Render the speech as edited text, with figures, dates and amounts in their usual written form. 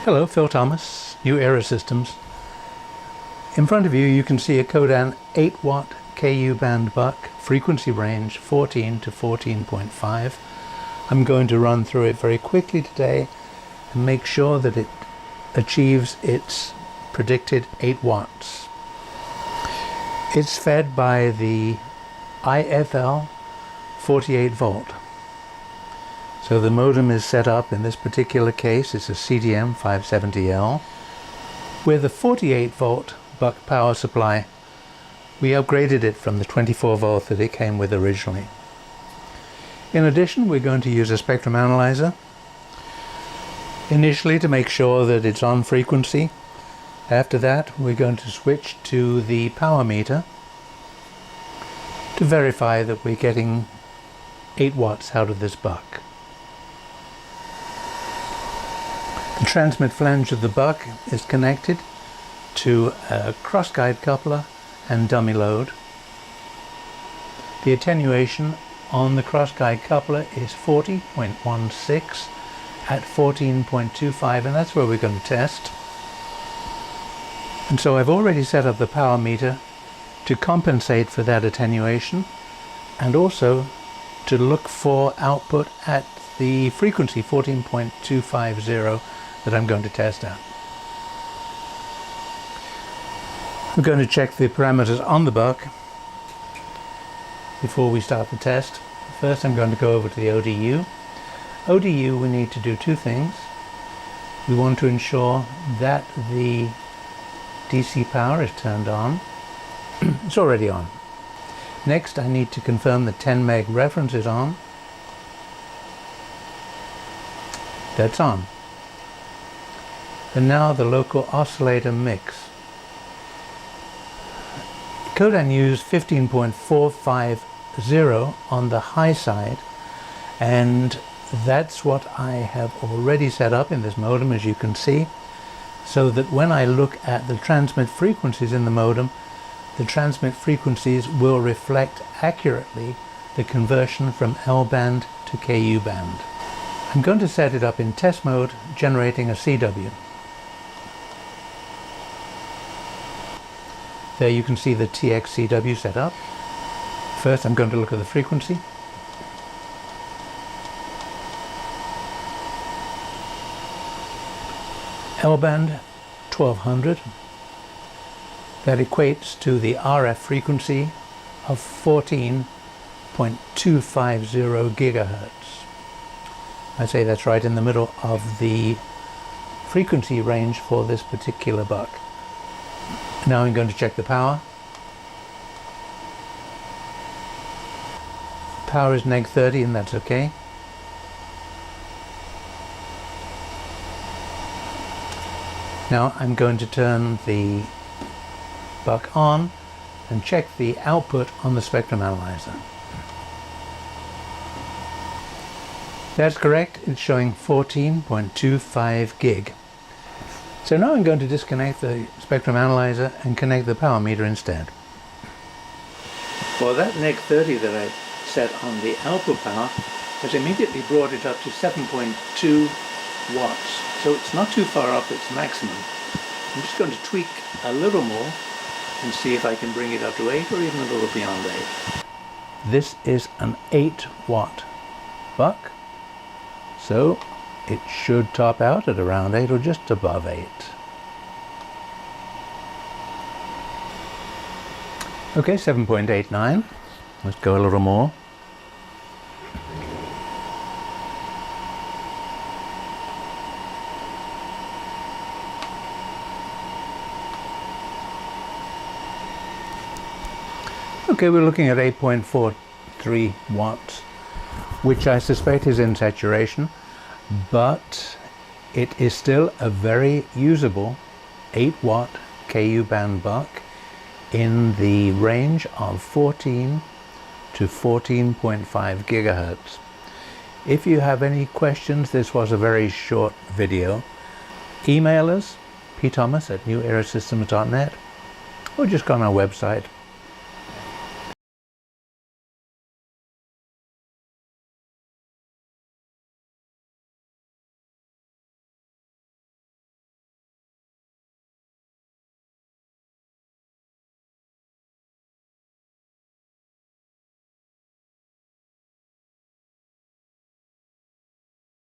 Hello, Phil Thomas, New Era Systems. In front of you, you can see a Codan 8-watt KU-Band BUC, frequency range 14 to 14.5. I'm going to run through it very quickly today and make sure that it achieves its predicted 8 watts. It's fed by the IFL 48 volt. So the modem is set up, in this particular case it's a CDM 570L with a 48 volt BUC power supply. We upgraded it from the 24 volt that it came with originally. In addition, we're going to use a spectrum analyzer initially to make sure that it's on frequency. After that, we're going to switch to the power meter to verify that we're getting 8 watts out of this BUC. The transmit flange of the BUC is connected to a cross-guide coupler and dummy load. The attenuation on the cross-guide coupler is 40.16 at 14.25, and that's where we're going to test. And so I've already set up the power meter to compensate for that attenuation and also to look for output at the frequency 14.250 that I'm going to test at. We're going to check the parameters on the BUC before we start the test. First, I'm going to go over to the ODU. ODU, we need to do two things. We want to ensure that the DC power is turned on. It's already on. Next, I need to confirm the 10 meg reference is on. That's on. And now the local oscillator mix. Codan used 15.450 on the high side, and that's what I have already set up in this modem, as you can see, so that when I look at the transmit frequencies in the modem, the transmit frequencies will reflect accurately the conversion from L-band to KU-band. I'm going to set it up in test mode, generating a CW. There you can see the TX-CW set up. First, I'm going to look at the frequency. L-band 1200. That equates to the RF frequency of 14.250 gigahertz. I say that's right in the middle of the frequency range for this particular BUC. Now I'm going to check the power. Power is neg 30, and that's okay. Now I'm going to turn the BUC on and check the output on the spectrum analyzer. That's correct, it's showing 14.25 gig. So now I'm going to disconnect the spectrum analyzer and connect the power meter instead. Well, that neg 30 that I set on the output power has immediately brought it up to 7.2 watts. So it's not too far up its maximum. I'm just going to tweak a little more and see if I can bring it up to 8 or even a little beyond 8. This is an 8 watt BUC, so it should top out at around 8 or just above 8. Okay, 7.89. Let's go a little more. Okay, we're looking at 8.43 watts, which I suspect is in saturation, but it is still a very usable 8 watt KU-band BUC in the range of 14 to 14.5 gigahertz. If you have any questions, this was a very short video. Email us, pthomas@newerasystems.net, or just go on our website,